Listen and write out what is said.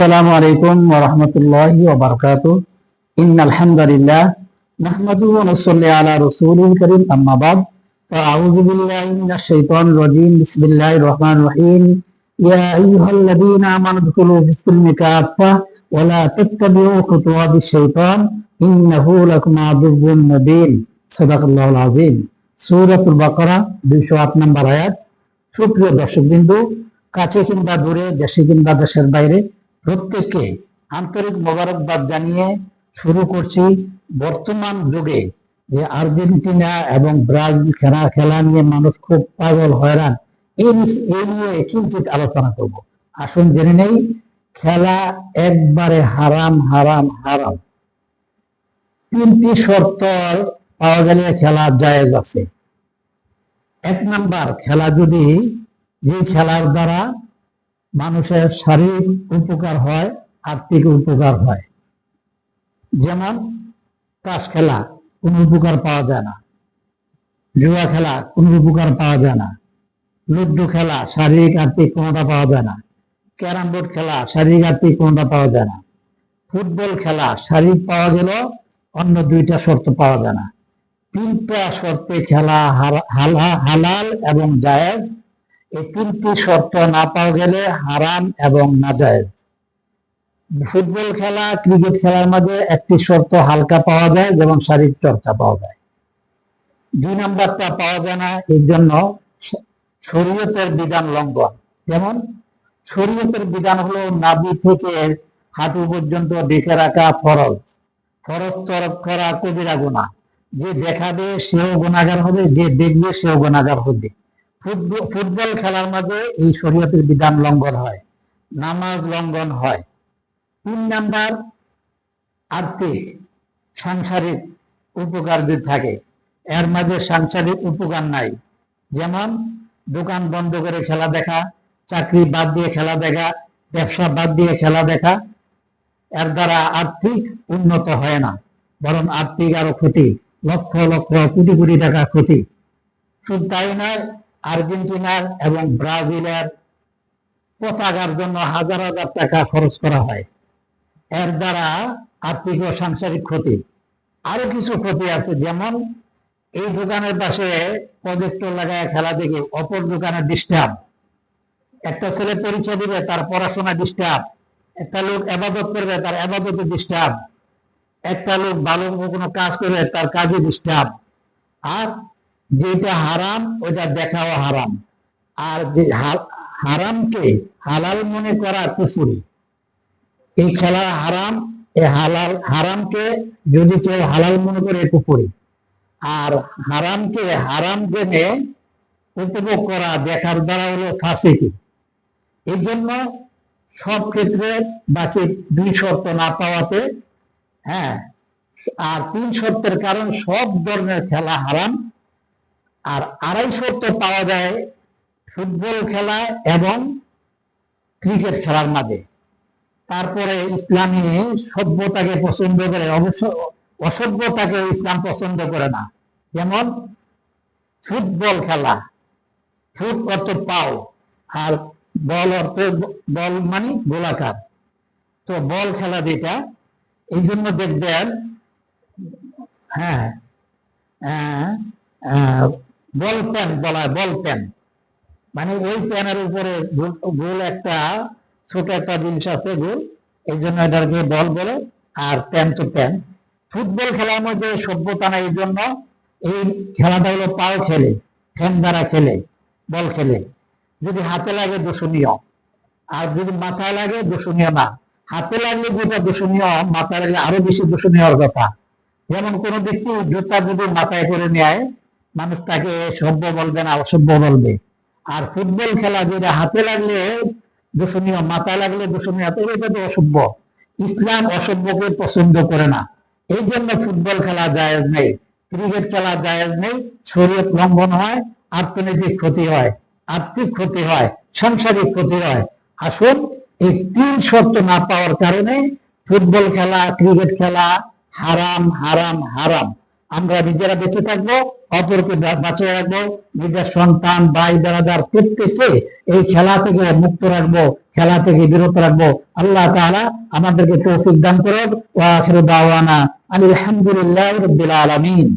আসসালামু আলাইকুম ওয়া রাহমাতুল্লাহি ওয়া বারাকাতুহু। ইন্নাল হামদালিল্লাহ নাহমাদুহু ওয়া নুসাল্লি আলা রাসূলিল কারীম, আম্মা বাদ। ফাআউযু বিল্লাহি মিনাশ শাইতানির রাজীম। বিসমিল্লাহির রহমানির রহিম। ইয়া আইয়ুহাল্লাযীনা আমানু দুখুলু ফিস-সিলমি কাফা ওয়া লা তাত্তাবিউ খুতুওয়াতিশ শাইতান ইন্নাহু লাকুম আদুউউন মুবিন। সাদাকাল্লাহুল আযীম। সূরাতুল বাকারা 208 নম্বর আয়াত। সুপ্রিয় দর্শকবৃন্দ, কাছে কিংবা দূরে, দেশে কিংবা দেশের বাইরে, প্রত্যেককে আন্তরিক মোবারকবাদ জানিয়ে শুরু করছি বর্তমান যুগে যে আর্জেন্টিনা এবং ব্রাজিল খেলা নিয়ে মানুষ খুব পাগল হয়রান, এই নিয়ে কিঞ্চিত আলোচনা করব। আসুন জেনে নেই, খেলা একবারে হারাম হারাম হারাম। 3টি শর্ত পাওয়া গেলে খেলা জায়েজ আছে। 1 নাম্বার, খেলা যদি যে খেলার দ্বারা মানুষের শারীরিক উপকার হয়, আর্থিক উপকার হয়। যেমন তাস খেলা, কোনো উপকার পাওয়া যায় না। জুয়া খেলা, কোনো উপকার পাওয়া যায় না। লুডো খেলা, শারীরিক আর্থিক কোনোটা পাওয়া যায় না। ক্যারাম বোর্ড খেলা, শারীরিক আর্থিক কোনোটা পাওয়া যায় না। ফুটবল খেলা, শারীরিক পাওয়া গেল, অন্য 2টা শর্ত পাওয়া যায় না। 3টা শর্তে খেলা হালাল এবং জায়েজ। এই 3টি শর্ত না পাওয়া গেলে হারাম এবং নাজায়েজ। ফুটবল খেলা, ক্রিকেট খেলার মাঝে একটি শর্ত হালকা পাওয়া যায়, যেমন শারীরিক চর্চা পাওয়া যায়। 2 নাম্বারটা পাওয়া যায় না, এর জন্য শরীয়তের বিধান লঙ্ঘন। যেমন শরীয়তের বিধান হলো নাভি থেকে হাঁটু পর্যন্ত ঢেকে রাখা ফরজ। ফরজ তরক করা কবিরা গুনাহ। যে দেখাবে সেও গুনাহগার হবে, যে দেখবে সেও গুনাহগার হবে। ফুটবল খেলার মাঝে এই শরীয়তের বিধান লঙ্ঘন হয়, নামাজ লঙ্ঘন হয়। 3 নাম্বার, আর্থিক সাংসারিক উপকার যদি থাকে, এর মাঝে সাংসারিক উপকার নাই। যেমন দোকান বন্ধ করে খেলা দেখা, চাকরি বাদ দিয়ে খেলা দেখা, ব্যবসা বাদ দিয়ে খেলা দেখা, এর দ্বারা আর্থিক উন্নত হয় না, বরং আর্থিক আরো ক্ষতি, লক্ষ লক্ষ কোটি কোটি টাকা ক্ষতি। শুধু তাই নয়, আর্জেন্টিনার এবং ব্রাজিলের পতাকার জন্য হাজার হাজার টাকা খরচ করা হয়। এর দ্বারা আর্থিক ও সাংসারিক ক্ষতি। আরো কিছু ক্ষতি আছে, যেমন এই দোকানের পাশে প্রজেক্টর লাগায় খেলা দেখে অপর দোকানে ডিস্টার্ব। একটা ছেলে পরীক্ষা দিবে, তার পড়াশোনা ডিস্টার্ব। একটা লোক ইবাদত করবে, তার ইবাদতে ডিস্টার্ব। একটা লোক ভালো কোনো কাজ করবে, তার কাজে ডিস্টার্ব। আর যেটা হারাম ওইটা দেখাও হারাম। আর যে হারামকে হালাল মনে করা কুফরি। এই খেলা হারাম, এই হারামকে যদি কেউ হালাল মনে করে কুফরি। আর হারামকে হারাম জেনে উপভোগ করা, দেখার দ্বারা হলো ফাসিকি। এই জন্য সব ক্ষেত্রে বাকি 2 শর্ত না পাওয়াতে, হ্যাঁ, আর 3 শর্তের কারণ সব ধরনের খেলা হারাম। আর 2.5 শর্ত পাওয়া যায় ফুটবল খেলা এবং ক্রিকেট খেলার মাঝে। তারপরে ইসলামী সভ্যতাকে পছন্দ করে, অবশ্য অসভ্যতাকে ইসলাম পছন্দ করে না। যেমন ফুটবল খেলা, ফুট অর্থ পাও, আর বল অর্থ বল মানে গোলাকার। তো বল খেলা যেটা, এই জন্য দেখবেন, হ্যাঁ, বল প্যান বলা হয়। বল প্যান মানে ওই প্যানের উপরে গোল একটা ছোট একটা জিনিস আছে, গোল, এই জন্য এটাকে বল বলে। আর প্যান তো প্যান। ফুটবল খেলার মধ্যে সভ্যতা নাই, এই জন্য এই খেলাটা হলো পাও খেলে, ফ্যান দ্বারা খেলে, বল খেলে। যদি হাতে লাগে দূষণীয়, আর যদি মাথায় লাগে দূষণীয় না। হাতে লাগলে যেটা দূষণীয়, মাথায় লাগলে আরো বেশি দূষণীয় হওয়ার কথা। যেমন কোন ব্যক্তি জুতা যদি মাথায় করে নেয়, মানুষ তাকে সভ্য বলবে না, অসভ্য বলবে। আর ফুটবল খেলা যেটা হাতে লাগলে দূষণীয়, মাথায় লাগলে দূষণীয়, এটা তো অসভ্য। ইসলাম অসভ্যকে পছন্দ করে না, এই জন্য ফুটবল খেলা জায়েজ নেই, ক্রিকেট খেলা জায়েজ নেই। শরীয়ত লঙ্ঘন হয়, অর্থনৈতিক ক্ষতি হয়, আর্থিক ক্ষতি হয়, সাংসারিক ক্ষতি হয়। আসুন, এই 3 শর্ত না পাওয়ার কারণে ফুটবল খেলা, ক্রিকেট খেলা হারাম হারাম হারাম। আমরা নিজেরা বেঁচে থাকবো, অপরকে বাঁচিয়ে রাখবো, নিজের সন্তান ভাই বেড়াদার প্রত্যেককে এই খেলা থেকে মুক্ত রাখবো, খেলা থেকে বিরত রাখবো। আল্লাহ তাআলা আমাদেরকে তৌফিক দান করুন। ওয়া আখিরু দাওয়ানা আলহামদুলিল্লাহি রাব্বিল আলামিন।